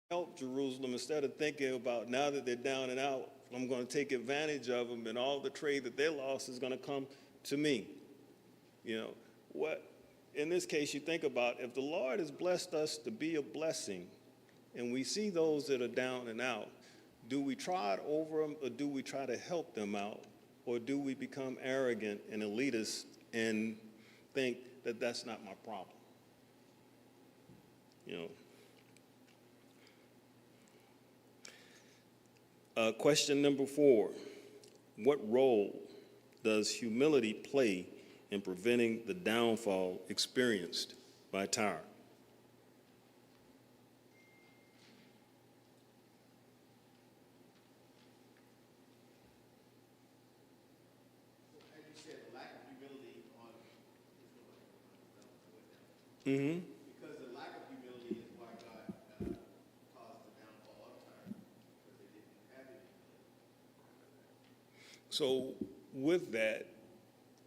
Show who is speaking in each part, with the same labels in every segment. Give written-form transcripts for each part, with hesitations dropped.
Speaker 1: help Jerusalem instead of thinking about now that they're down and out, I'm going to take advantage of them and all the trade that they lost is going to come to me. You know, what, in this case, you think about if the Lord has blessed us to be a blessing and we see those that are down and out, do we trot over them or do we try to help them out? Or do we become arrogant and elitist and think that that's not my problem? You know. Question number 4, what role does humility play in preventing the downfall experienced by Tyre?
Speaker 2: As you said, the lack of humility on
Speaker 1: Mm-hmm.
Speaker 2: because the lack of humility is why God caused the downfall of Tyre, because they didn't have any humility.
Speaker 1: So with that,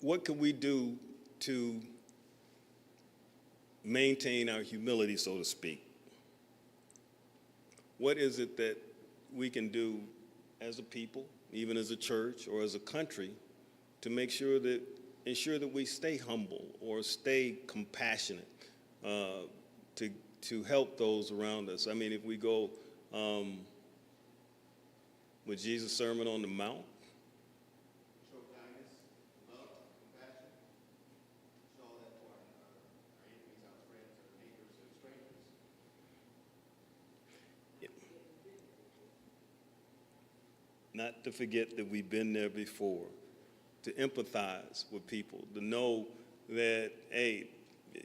Speaker 1: what can we do to maintain our humility, so to speak? What is it that we can do as a people, even as a church or as a country, to ensure that we stay humble or stay compassionate, to help those around us? I mean, if we go with Jesus' Sermon on the Mount,
Speaker 2: Show kindness, love, compassion, show that to our enemies, our friends, our neighbors, and strangers.
Speaker 1: not to forget that we've been there before, to empathize with people, to know that, hey,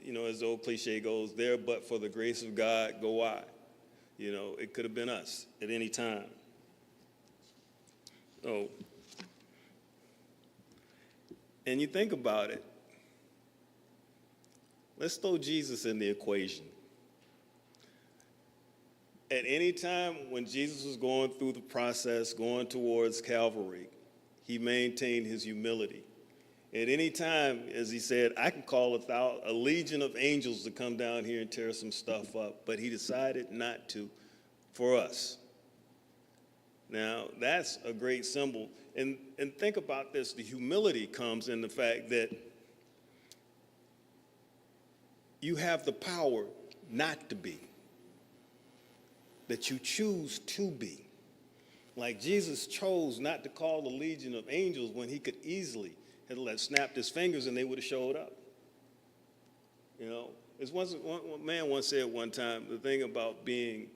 Speaker 1: you know, as the old cliche goes, there but for the grace of God go I. You know, it could have been us at any time. Oh, and you think about it, let's throw Jesus in the equation. At any time when Jesus was going through the process, going towards Calvary, he maintained his humility. At any time, as he said, I can call a legion of angels to come down here and tear some stuff up, but he decided not to for us. Now, that's a great symbol. And think about this, the humility comes in the fact that you have the power not to be, that you choose to be. Like Jesus chose not to call the legion of angels when he could easily have snapped his fingers and they would have showed up. You know, one man once said one time, the thing about being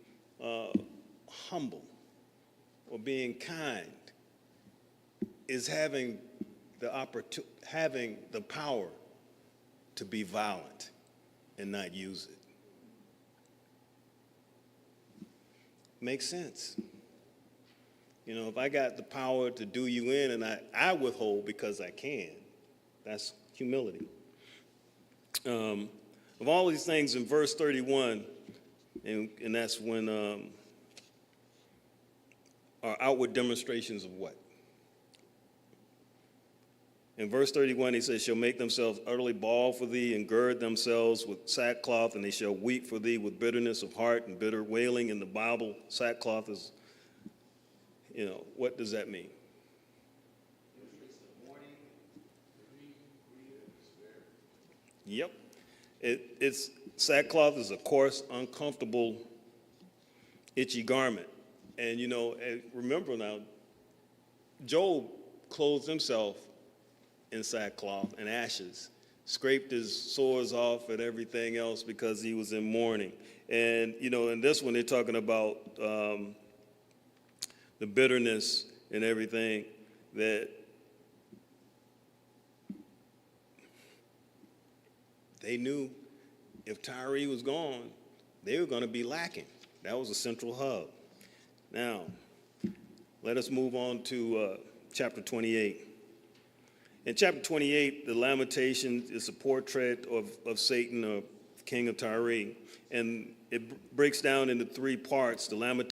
Speaker 1: humble or being kind is having the power to be violent and not use it. Makes sense. You know, if I got the power to do you in and I withhold because I can, that's humility. Of all these things in verse 31, and that's when our outward demonstrations of what? In verse 31, he says, shall make themselves utterly bald for thee and gird themselves with sackcloth, and they shall weep for thee with bitterness of heart and bitter wailing. In the Bible, sackcloth is, you know, what does that mean? Yep. It's sackcloth is a coarse, uncomfortable, itchy garment. And, you know, remember now, Job clothed himself in sackcloth and ashes, scraped his sores off and everything else because he was in mourning. And, you know, in this one, they're talking about the bitterness and everything that they knew if Tyre was gone, they were going to be lacking. That was a central hub. Now, let us move on to chapter 28. In chapter 28, the lamentation is a portrait of Satan, or king of Tyre, and it breaks down into 3 parts. The lamentation